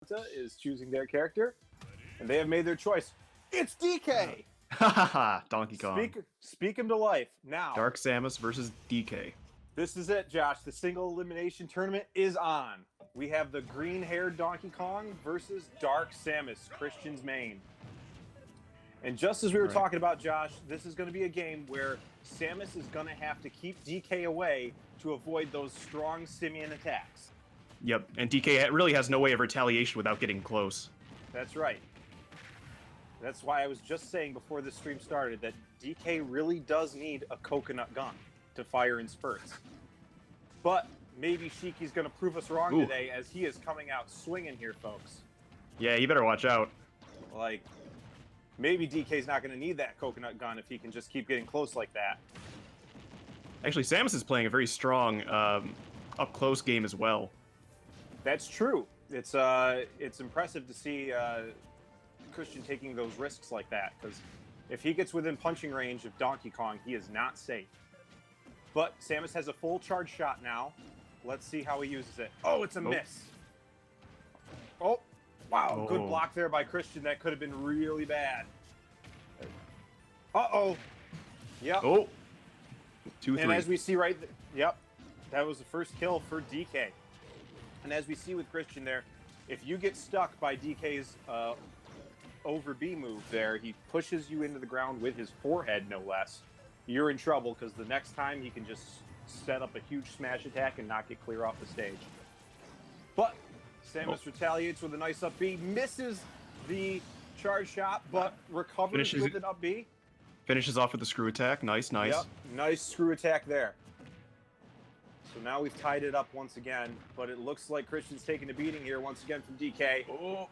Oneonta is choosing their character, and they have made their choice. It's DK! Haha, Donkey Kong. Speak him to life. Now, Dark Samus versus DK. this is it, Josh. The single elimination tournament is on. We have the green-haired Donkey Kong versus Dark Samus, Christian's main. And just as we were talking about, Josh, this is going to be a game where Samus is going to have to keep DK away to avoid those strong simian attacks. Yep, and DK really has no way of retaliation without getting close. That's right. That's why I was just saying before the stream started that DK really does need a coconut gun to fire in spurts. But maybe Shyki's going to prove us wrong today, as he is coming out swinging here, folks. Yeah, you better watch out. Like, maybe DK's not going to need that coconut gun if he can just keep getting close like that. Actually, Samus is playing a very strong up-close game as well. That's true. It's impressive to see Christian taking those risks like that, because if he gets within punching range of Donkey Kong, he is not safe. But Samus has a full charge shot now. Let's see how he uses it. Oh, it's a miss. Oh, wow. Good block there by Christian. That could have been really bad. Uh-oh. Yep. Oh. 2-3. And as we see yep, that was the first kill for DK. And as we see with Christian there, if you get stuck by DK's over B move there, he pushes you into the ground with his forehead, no less. You're in trouble, because the next time he can just set up a huge smash attack and knock it clear off the stage. But Samus retaliates with a nice up B, misses the charge shot, but recovers with an up B. Finishes off with the screw attack. Nice, nice. Yep, nice screw attack there. So now we've tied it up once again, but it looks like Christian's taking a beating here once again from DK. Oh.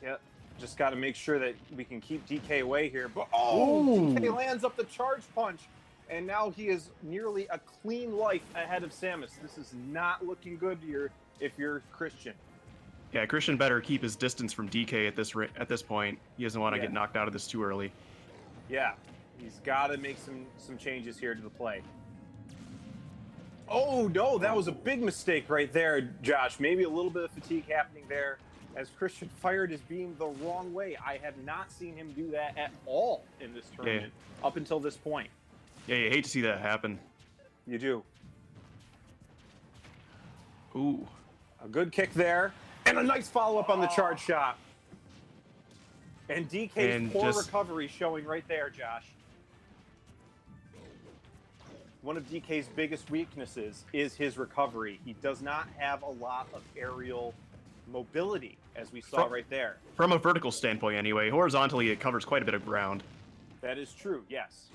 Yep, just got to make sure that we can keep DK away here. But DK lands up the charge punch, and now he is nearly a clean life ahead of Samus. This is not looking good if you're Christian. Yeah, Christian better keep his distance from DK at this point. He doesn't want to get knocked out of this too early. Yeah, he's got to make some changes here to the play. Oh, no, that was a big mistake right there, Josh. Maybe a little bit of fatigue happening there as Christian fired his beam the wrong way. I have not seen him do that at all in this tournament up until this point. Yeah, you hate to see that happen. You do. Ooh. A good kick there. And a nice follow-up on the charge shot. And DK's poor recovery showing right there, Josh. One of DK's biggest weaknesses is his recovery. He does not have a lot of aerial mobility, as we saw right there. From a vertical standpoint, anyway. Horizontally, it covers quite a bit of ground. That is true, yes.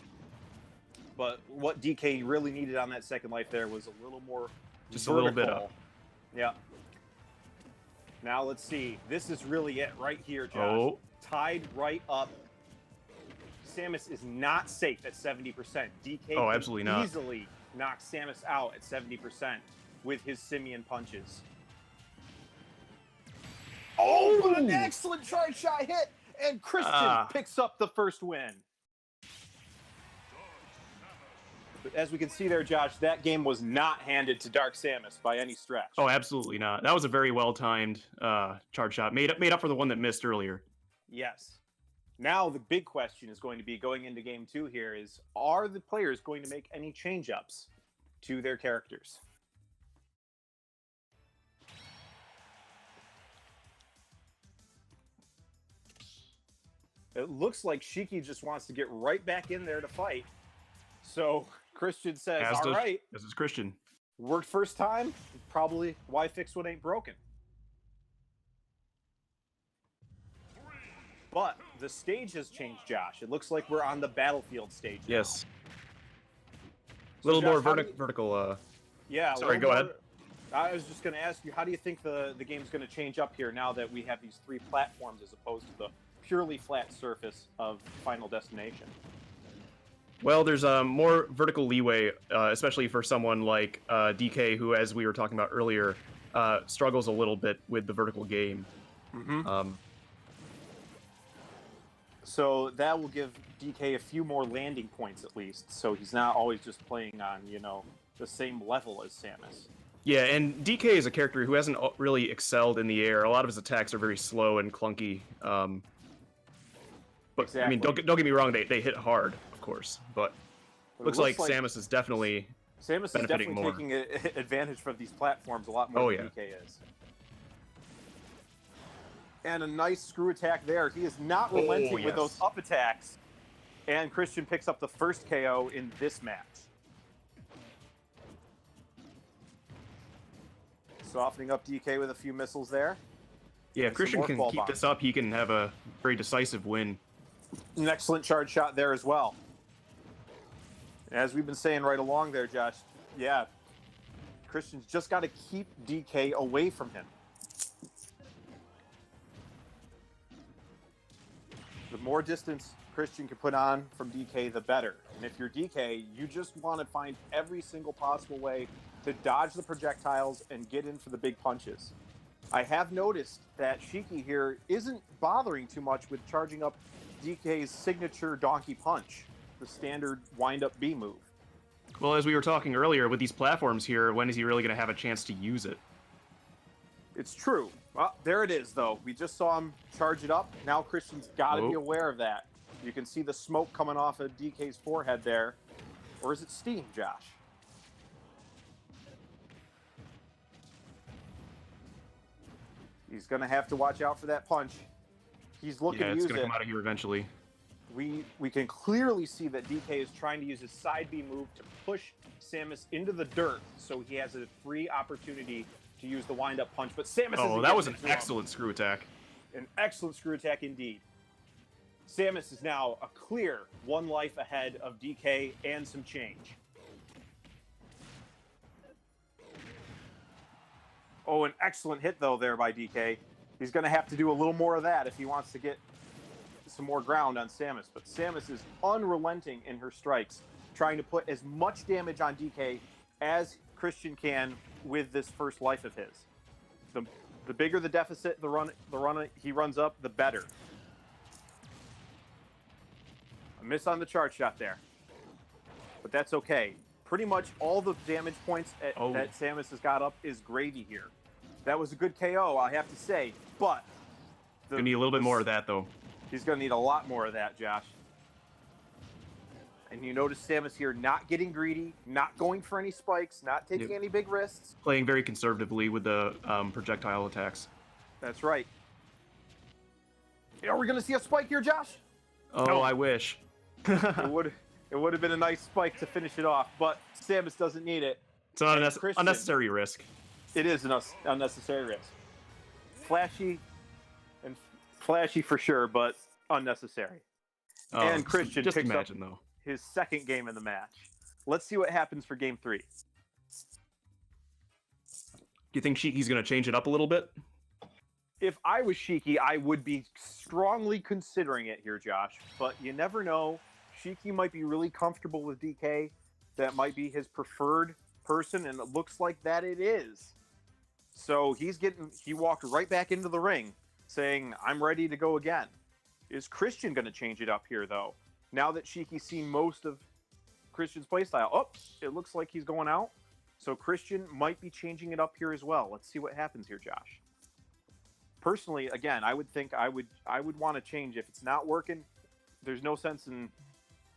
But what DK really needed on that second life there was a little more just vertical. A little bit up. Yeah. Now let's see. This is really it right here, Josh. Oh. Tied right up. Samus is not safe at 70%. DK absolutely not. Easily knocks Samus out at 70% with his simian punches. Oh, what an excellent charge shot hit! And Christian picks up the first win. But as we can see there, Josh, that game was not handed to Dark Samus by any stretch. Oh, absolutely not. That was a very well-timed charge shot. Made up for the one that missed earlier. Yes. Now the big question is going to be, going into game 2 here, is are the players going to make any change-ups to their characters? It looks like Shyki just wants to get right back in there to fight. So Christian says, all right. This is Christian. Worked first time. Probably why fix what ain't broken. But the stage has changed, Josh. It looks like we're on the battlefield stage now. Yes. A little more vertical. Yeah. Sorry, go ahead. I was just going to ask you, how do you think the game's going to change up here now that we have these 3 platforms as opposed to the purely flat surface of Final Destination? Well, there's more vertical leeway, especially for someone like DK, who, as we were talking about earlier, struggles a little bit with the vertical game. Mm-hmm. So that will give DK a few more landing points at least, so he's not always just playing on, you know, the same level as Samus. Yeah, and DK is a character who hasn't really excelled in the air. A lot of his attacks are very slow and clunky. But Exactly. I mean, don't get me wrong, they hit hard, of course. But looks like Samus is definitely benefiting more. Taking advantage from these platforms a lot more than DK is. And a nice screw attack there. He is not relenting with those up attacks. And Christian picks up the first KO in this match. Softening up DK with a few missiles there. Yeah, if Christian can keep this up, he can have a very decisive win. An excellent charge shot there as well. As we've been saying right along there, Josh, yeah, Christian's just got to keep DK away from him. The more distance Christian can put on from DK, the better. And if you're DK, you just want to find every single possible way to dodge the projectiles and get in for the big punches. I have noticed that Shyki here isn't bothering too much with charging up DK's signature donkey punch, the standard wind-up B move. Well, as we were talking earlier, with these platforms here, when is he really going to have a chance to use it? It's true. Well, there it is, though. We just saw him charge it up. Now Christian's got to be aware of that. You can see the smoke coming off of DK's forehead there. Or is it steam, Josh? He's going to have to watch out for that punch. He's looking to use it. Yeah, it's going to come out of here eventually. We can clearly see that DK is trying to use his side B move to push Samus into the dirt, so he has a free opportunity to use the wind-up punch. But Samus that was an excellent screw attack. An excellent screw attack indeed. Samus is now a clear one life ahead of DK and some change. Oh, an excellent hit, though, there by DK. He's going to have to do a little more of that if he wants to get some more ground on Samus. But Samus is unrelenting in her strikes, trying to put as much damage on DK as Christian can with this first life of his. The bigger the deficit he runs up, the better. A miss on the charge shot there. But that's okay. Pretty much all the damage points that Samus has got up is gravy here. That was a good KO, I have to say, but... Gonna need a little bit more of that, though. He's gonna need a lot more of that, Josh. And you notice Samus here not getting greedy, not going for any spikes, not taking any big risks. Playing very conservatively with the projectile attacks. That's right. Are we gonna see a spike here, Josh? Oh, no. I wish. It would have been a nice spike to finish it off, but Samus doesn't need it. It's not an unnecessary risk. It is an unnecessary risk. Flashy for sure, but unnecessary. And Christian just picks imagine, up though. his second game in the match. Let's see what happens for game 3. Do you think Shyki's going to change it up a little bit? If I was Shyki, I would be strongly considering it here, Josh. But you never know. Shyki might be really comfortable with DK. That might be his preferred person, and it looks like that it is. So he walked right back into the ring saying, I'm ready to go again. Is Christian going to change it up here, though? Now that Shyki's seen most of Christian's playstyle. Oh, it looks like he's going out. So Christian might be changing it up here as well. Let's see what happens here, Josh. Personally, again, I would think I would want to change. If it's not working, there's no sense in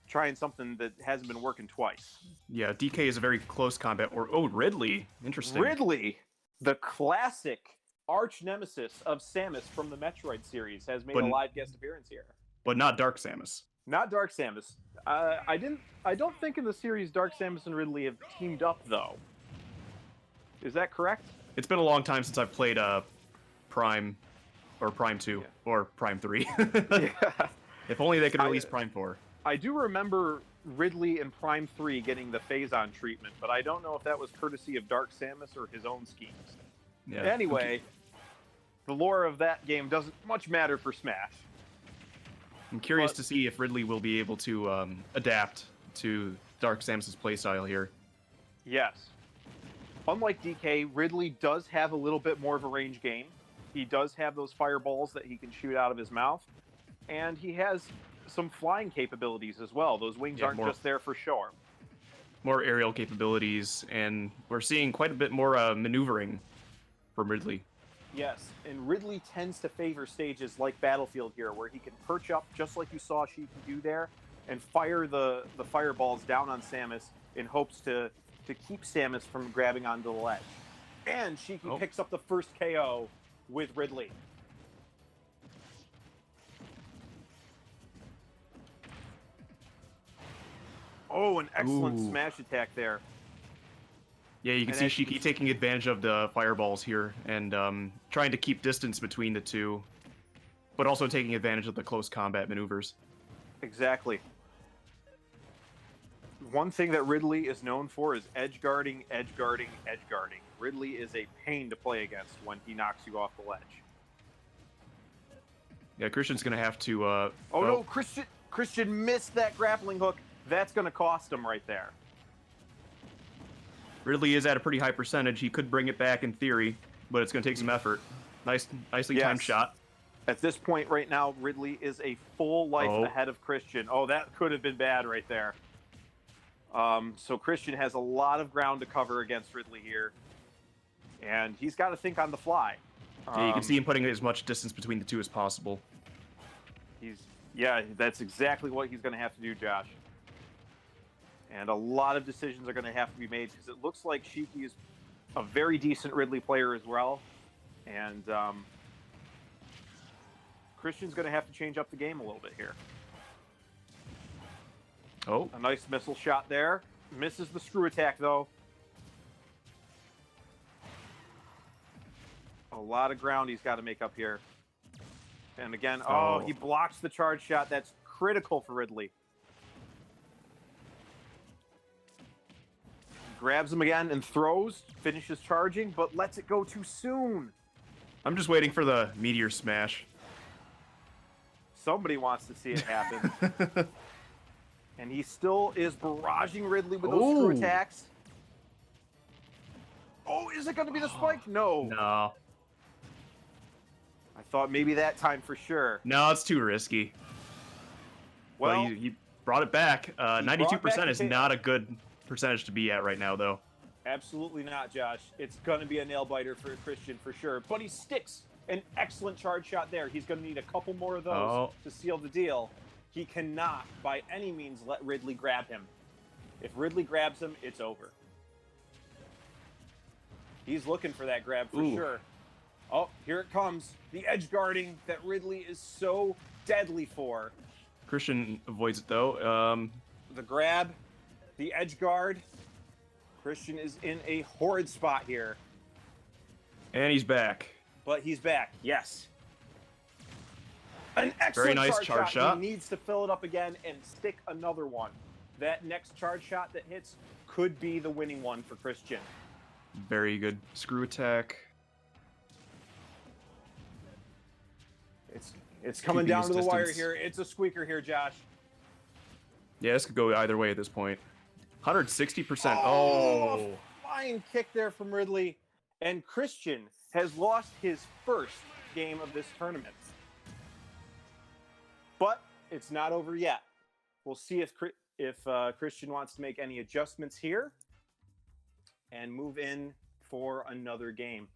trying something that hasn't been working twice. Yeah, DK is a very close combat. Ridley. Interesting. Ridley, the classic arch nemesis of Samus from the Metroid series, has made a live guest appearance here. But not Dark Samus. Not Dark Samus. I don't think in the series Dark Samus and Ridley have teamed up, though. Is that correct? It's been a long time since I've played Prime, or Prime 2, or Prime 3. Yeah. If only they could release Prime 4. I do remember Ridley in Prime 3 getting the Phazon treatment, but I don't know if that was courtesy of Dark Samus or his own schemes. Yeah. Anyway, the lore of that game doesn't much matter for Smash. I'm curious to see if Ridley will be able to adapt to Dark Samus's playstyle here. Yes. Unlike DK, Ridley does have a little bit more of a range game. He does have those fireballs that he can shoot out of his mouth. And he has some flying capabilities as well. Those wings Yeah, aren't just there for show. More aerial capabilities, and we're seeing quite a bit more maneuvering from Ridley. Yes, and Ridley tends to favor stages like Battlefield here, where he can perch up just like you saw Shyki do there, and fire the fireballs down on Samus in hopes to keep Samus from grabbing onto the ledge. And Shyki picks up the first KO with Ridley. Oh, an excellent smash attack there. Yeah, you can see Shyki taking advantage of the fireballs here and trying to keep distance between the two, but also taking advantage of the close combat maneuvers. Exactly. One thing that Ridley is known for is edge guarding, edge guarding, edge guarding. Ridley is a pain to play against when he knocks you off the ledge. Yeah, Christian's going to have to... oh, no, Christian missed that grappling hook. That's going to cost him right there. Ridley is at a pretty high percentage. He could bring it back in theory, but it's going to take some effort. Nicely timed shot. At this point right now, Ridley is a full life ahead of Christian. Oh, that could have been bad right there. So Christian has a lot of ground to cover against Ridley here. And he's got to think on the fly. Yeah, you can see him putting as much distance between the two as possible. Yeah, that's exactly what he's going to have to do, Josh. And a lot of decisions are going to have to be made because it looks like Shyki is a very decent Ridley player as well. And Christian's going to have to change up the game a little bit here. Oh. A nice missile shot there. Misses the screw attack, though. A lot of ground he's got to make up here. And again, he blocks the charge shot. That's critical for Ridley. Grabs him again and throws, finishes charging, but lets it go too soon. I'm just waiting for the meteor smash. Somebody wants to see it happen. And he still is barraging Ridley with those screw attacks. Oh, is it going to be the spike? No. No. I thought maybe that time for sure. No, it's too risky. Well, he brought it back. 92% is not a good percentage to be at right now, though. Absolutely not, Josh. It's going to be a nail-biter for Christian for sure. But he sticks an excellent charge shot there. He's going to need a couple more of those to seal the deal. He cannot, by any means, let Ridley grab him. If Ridley grabs him, it's over. He's looking for that grab for sure. Oh, here it comes. The edge guarding that Ridley is so deadly for. Christian avoids it, though. The grab, the edge guard. Christian is in a horrid spot here. And he's back. But he's back, yes. An excellent very nice charge shot. He needs to fill it up again and stick another one. That next charge shot that hits could be the winning one for Christian. Very good screw attack. It's coming down to the wire here. It's a squeaker here, Josh. Yeah, this could go either way at this point. 160%. A flying kick there from Ridley. And Christian has lost his first game of this tournament. But it's not over yet. We'll see if Christian wants to make any adjustments here and move in for another game.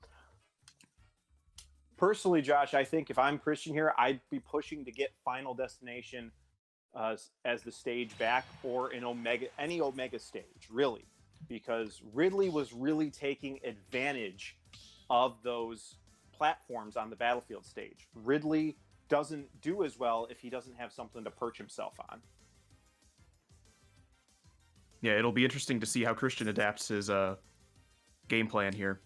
Personally, Josh, I think if I'm Christian here, I'd be pushing to get Final Destination as the stage back, or any Omega stage, really, because Ridley was really taking advantage of those platforms on the Battlefield stage. Ridley doesn't do as well if he doesn't have something to perch himself on. Yeah, it'll be interesting to see how Christian adapts his game plan here.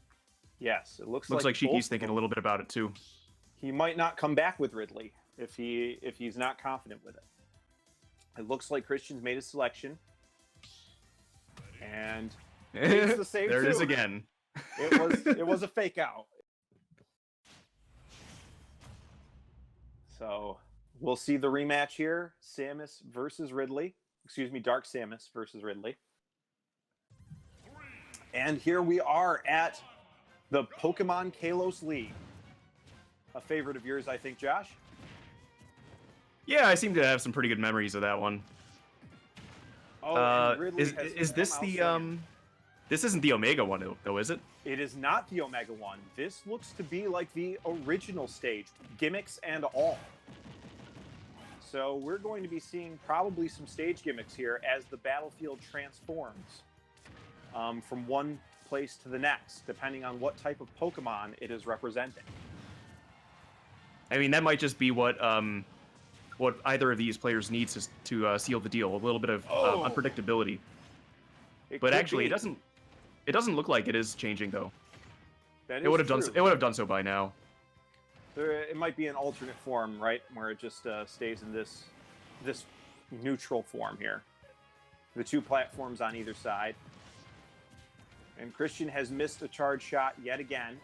Yes, it looks like Shyki's thinking a little bit about it too. He might not come back with Ridley if he's not confident with it. It looks like Christian's made a selection, and it's the same. There it is again. It was a fake out. So we'll see the rematch here: Samus versus Ridley. Excuse me, Dark Samus versus Ridley. And here we are at the Pokemon Kalos League. A favorite of yours, I think, Josh. Yeah, I seem to have some pretty good memories of that one. Oh, and Ridley has Is this come out the swinging. This isn't the Omega one though, is it? It is not the Omega one. This looks to be like the original stage, gimmicks and all. So we're going to be seeing probably some stage gimmicks here as the battlefield transforms from one place to the next, depending on what type of Pokemon it is representing. I mean, that might just be what either of these players needs to seal the deal. A little bit of unpredictability. But actually, it doesn't look like it is changing though. That it would have true. done. It would have done so by now. It might be an alternate form, right, where it just stays in this neutral form here. The two platforms on either side. And Christian has missed a charge shot yet again.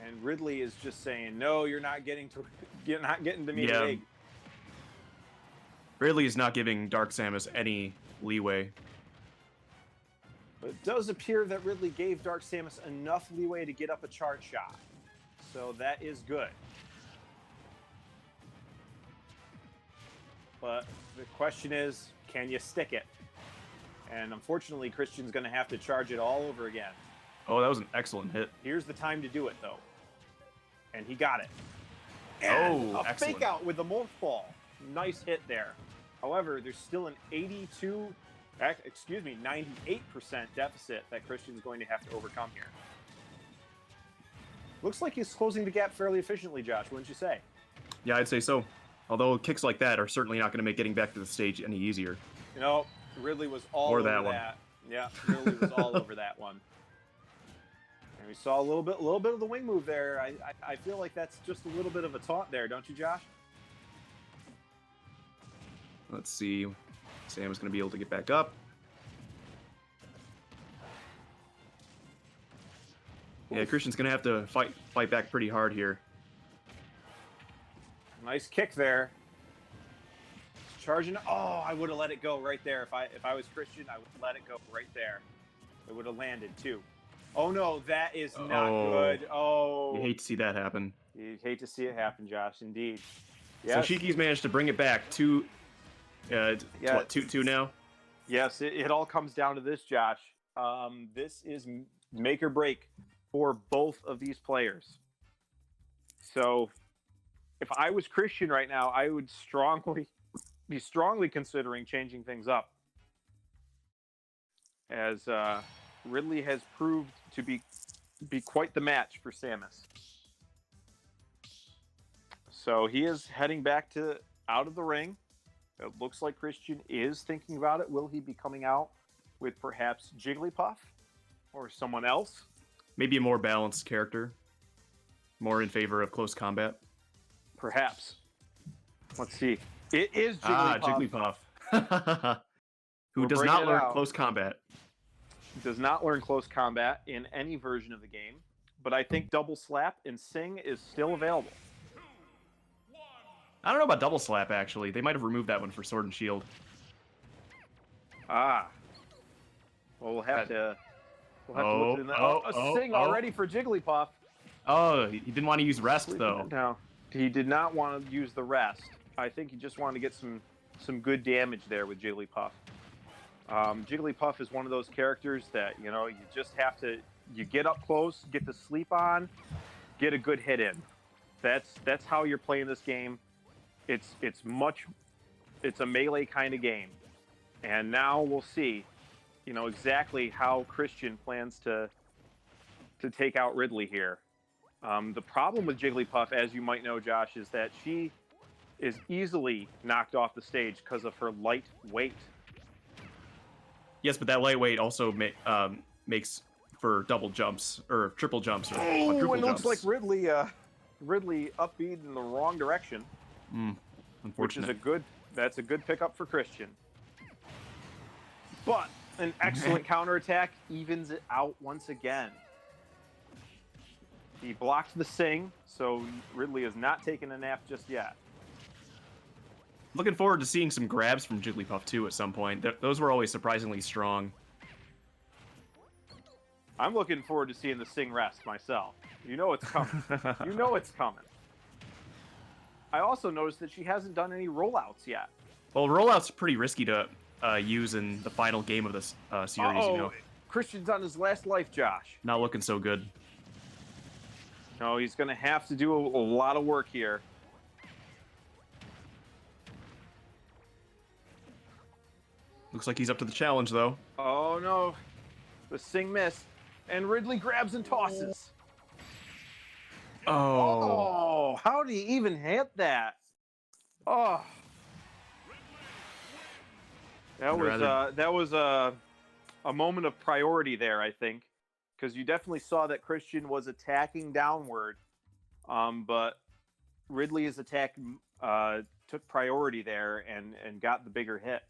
And Ridley is just saying, "No, you're not getting to me." Yeah. Big. Ridley is not giving Dark Samus any leeway. But it does appear that Ridley gave Dark Samus enough leeway to get up a charge shot. So that is good. But the question is, can you stick it? And unfortunately, Christian's going to have to charge it all over again. Oh, that was an excellent hit. Here's the time to do it, though. And he got it. And a excellent. fake out with the morph ball. Nice hit there. However, there's still an 98% deficit that Christian's going to have to overcome here. Looks like he's closing the gap fairly efficiently, Josh, wouldn't you say? Yeah, I'd say so. Although kicks like that are certainly not going to make getting back to the stage any easier. You know, Ridley was all over that. Yeah, Ridley was all over that one. And we saw a little bit of the wing move there. I feel like that's just a little bit of a taunt there, don't you, Josh? Let's see. Sam is going to be able to get back up. Yeah, Christian's going to have to fight back pretty hard here. Nice kick there. Charging. Oh, I would have let it go right there. If I was Christian, I would let it go right there. It would have landed too. Oh no, that is not good. Oh. You hate to see that happen. You hate to see it happen, Josh. Indeed. Yes. So Shyki's managed to bring it back to what, 2-2 now? Yes, it all comes down to this, Josh. This is make or break for both of these players. So if I was Christian right now, I would be strongly considering changing things up, as Ridley has proved to be quite the match for Samus. So he is heading back out of the ring. It looks like Christian is thinking about it. Will he be coming out with perhaps Jigglypuff or someone else? Maybe a more balanced character, more in favor of close combat. Perhaps. Let's see. It is Jigglypuff. Jigglypuff. Who does not learn close combat. Does not learn close combat in any version of the game, but I think Double Slap and Sing is still available. I don't know about Double Slap, actually. They might have removed that one for Sword and Shield. Well, we'll have to look in that. Sing already for Jigglypuff. Oh, he didn't want to use Rest, though. No, he did not want to use the Rest. I think he just wanted to get some good damage there with Jigglypuff. Jigglypuff is one of those characters that, you just have to, you get up close, get the sleep on, get a good hit in. That's how you're playing this game. It's a melee kind of game. And now we'll see, exactly how Christian plans to take out Ridley here. The problem with Jigglypuff, as you might know, Josh, is that she is easily knocked off the stage because of her light weight. Yes, but that lightweight also makes for double jumps or triple jumps or quadruple jumps. It looks like Ridley upbeat in the wrong direction. Unfortunate. That's a good pickup for Christian. But an excellent counterattack evens it out once again. He blocked the Sing, so Ridley is not taking a nap just yet. Looking forward to seeing some grabs from Jigglypuff, too, at some point. Those were always surprisingly strong. I'm looking forward to seeing the Sing Rest myself. You know it's coming. You know it's coming. I also noticed that she hasn't done any rollouts yet. Well, rollout's pretty risky to use in the final game of this series. You know, Christian's on his last life, Josh. not looking so good. No, he's going to have to do a lot of work here. Looks like he's up to the challenge, though. Oh, no. The Sing missed. And Ridley grabs and tosses. Oh, how did he even hit that? Oh. That was a moment of priority there, I think. Because you definitely saw that Christian was attacking downward. But Ridley's attack took priority there and got the bigger hit.